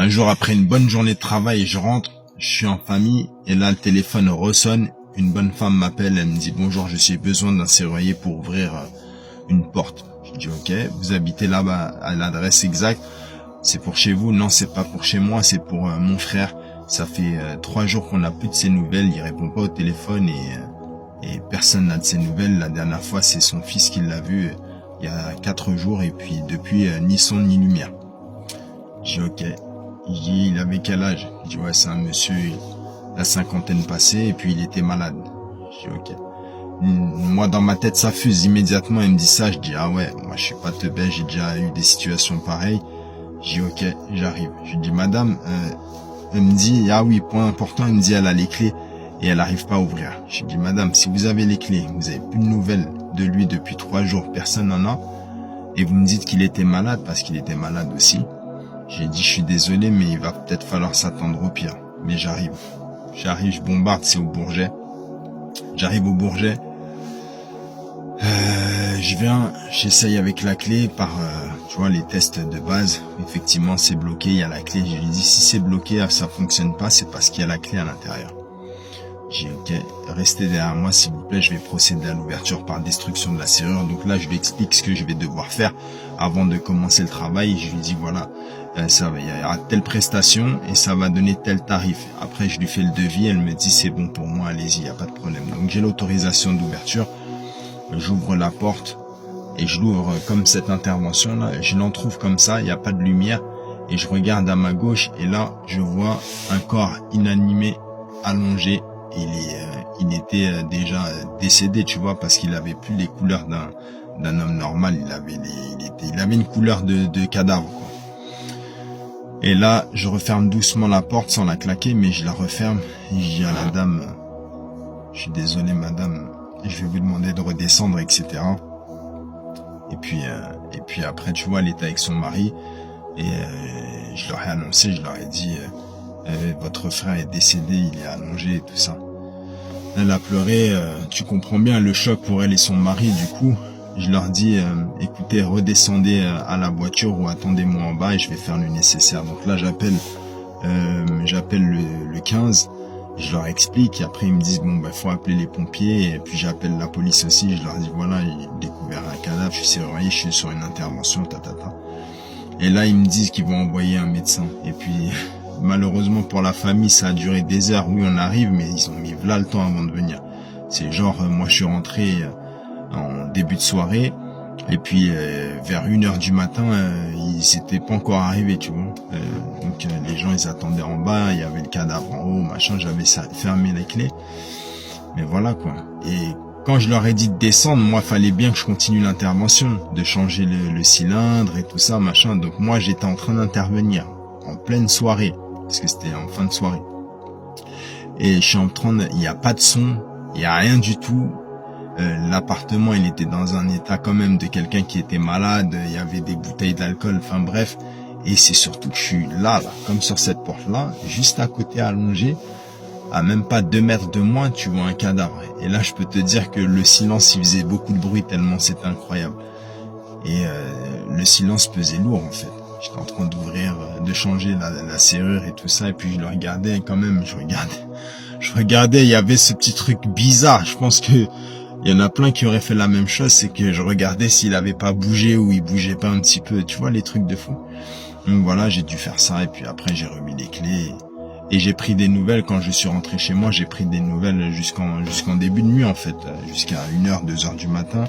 Un jour, après une bonne journée de travail, je rentre, je suis en famille, et là, le téléphone ressonne. Une bonne femme m'appelle, elle me dit « Bonjour, j'ai besoin d'un serrurier pour ouvrir une porte. » Je dis « Ok, vous habitez là-bas à l'adresse exacte. C'est pour chez vous ?» « Non, c'est pas pour chez moi, c'est pour mon frère. Ça fait 3 jours qu'on n'a plus de ses nouvelles, il répond pas au téléphone et personne n'a de ses nouvelles. La dernière fois, c'est son fils qui l'a vu il y a 4 jours et puis depuis, ni son ni lumière. » Je dis « Ok. » Il dit « Il avait quel âge ?» Je dis « Ouais, c'est un monsieur, la cinquantaine passée et puis il était malade. » Je dis « Ok. » Moi, dans ma tête, ça fuse immédiatement. Il me dit ça, je dis « Ah ouais, moi je suis pas teubé, j'ai déjà eu des situations pareilles. » Je dis « Ok, j'arrive. » Je lui dis « Madame, elle me dit « Ah oui, point important, elle me dit elle a les clés et elle arrive pas à ouvrir. » Je lui dis « Madame, si vous avez les clés, vous avez plus de nouvelles de lui depuis 3 jours, personne n'en a, et vous me dites qu'il était malade parce qu'il était malade aussi. » J'ai dit « Je suis désolé, mais il va peut-être falloir s'attendre au pire. » Mais j'arrive, je bombarde, c'est au Bourget. J'arrive au Bourget. Je viens, j'essaye avec la clé par, tu vois, les tests de base. Effectivement, c'est bloqué, il y a la clé. Je lui dis, si c'est bloqué, ça fonctionne pas, c'est parce qu'il y a la clé à l'intérieur. J'ai dit, ok, restez derrière moi, s'il vous plaît, je vais procéder à l'ouverture par destruction de la serrure. Donc là, je lui explique ce que je vais devoir faire avant de commencer le travail. Je lui dis, voilà, ça va, il y aura telle prestation et ça va donner tel tarif. Après, je lui fais le devis, elle me dit, c'est bon pour moi, allez-y, il n'y a pas de problème. Donc j'ai l'autorisation d'ouverture. J'ouvre la porte et je l'ouvre comme cette intervention là, je l'entrouvre comme ça, il n'y a pas de lumière et je regarde à ma gauche et là je vois un corps inanimé allongé. Il était déjà décédé, tu vois, parce qu'il avait plus les couleurs d'un homme normal, il avait une couleur de cadavre, quoi. Et là je referme doucement la porte sans la claquer, mais je la referme et je dis à la dame, je suis désolé madame, je vais vous demander de redescendre, etc. Et puis après, tu vois, elle était avec son mari et je leur ai annoncé, je leur ai dit, votre frère est décédé, il est allongé et tout ça. Elle a pleuré, tu comprends bien le choc pour elle et son mari. Du coup, je leur dis, écoutez, redescendez à la voiture ou attendez-moi en bas et je vais faire le nécessaire. Donc là, j'appelle le 15. Je leur explique, et après ils me disent bon bah faut appeler les pompiers, et puis j'appelle la police aussi, je leur dis voilà, il a découvert un cadavre, je suis serrurier, je suis sur une intervention, Et là ils me disent qu'ils vont envoyer un médecin. Et puis malheureusement pour la famille ça a duré des heures, oui on arrive, mais ils ont mis là le temps avant de venir. C'est genre moi je suis rentré en début de soirée, et puis vers 1h du matin, ils étaient pas encore arrivés, tu vois. Donc les gens ils attendaient en bas, il y avait le cadavre en haut, machin, j'avais fermé les clés. Mais voilà quoi. Et quand je leur ai dit de descendre, moi fallait bien que je continue l'intervention, de changer le cylindre et tout ça, machin. Donc moi j'étais en train d'intervenir en pleine soirée, parce que c'était en fin de soirée. Et je suis en train il n'y a pas de son, il n'y a rien du tout. L'appartement il était dans un état quand même de quelqu'un qui était malade, il y avait des bouteilles d'alcool, enfin bref, et c'est surtout que je suis là, comme sur cette porte là, juste à côté allongé, à même pas 2 mètres de moi, tu vois un cadavre, et là je peux te dire que le silence il faisait beaucoup de bruit tellement c'était incroyable, et le silence pesait lourd en fait. J'étais en train d'ouvrir, de changer la serrure et tout ça, et puis je le regardais quand même, je regardais, il y avait ce petit truc bizarre, je pense que il y en a plein qui auraient fait la même chose, c'est que je regardais s'il avait pas bougé ou il bougeait pas un petit peu, tu vois, les trucs de fou. Donc voilà, j'ai dû faire ça et puis après j'ai remis les clés et j'ai pris des nouvelles quand je suis rentré chez moi, j'ai pris des nouvelles jusqu'en début de nuit en fait, jusqu'à 1h, 2h du matin.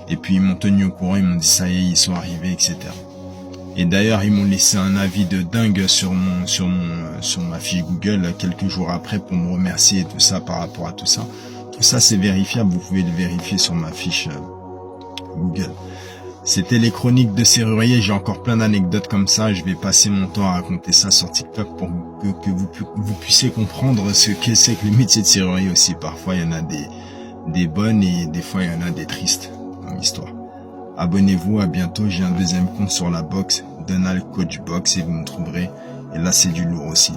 Et puis ils m'ont tenu au courant, ils m'ont dit ça y est, ils sont arrivés, etc. Et d'ailleurs, ils m'ont laissé un avis de dingue sur ma fiche Google quelques jours après pour me remercier et tout ça par rapport à tout ça. Tout ça, c'est vérifiable. Vous pouvez le vérifier sur ma fiche Google. C'était les chroniques de serrurier. J'ai encore plein d'anecdotes comme ça. Je vais passer mon temps à raconter ça sur TikTok pour que vous puissiez comprendre ce que c'est que le métier de serrurier aussi. Parfois, il y en a des bonnes et des fois, il y en a des tristes dans l'histoire. Abonnez-vous, à bientôt. J'ai un deuxième compte sur la box, Donald Coach Box, et vous me trouverez. Et là, c'est du lourd aussi.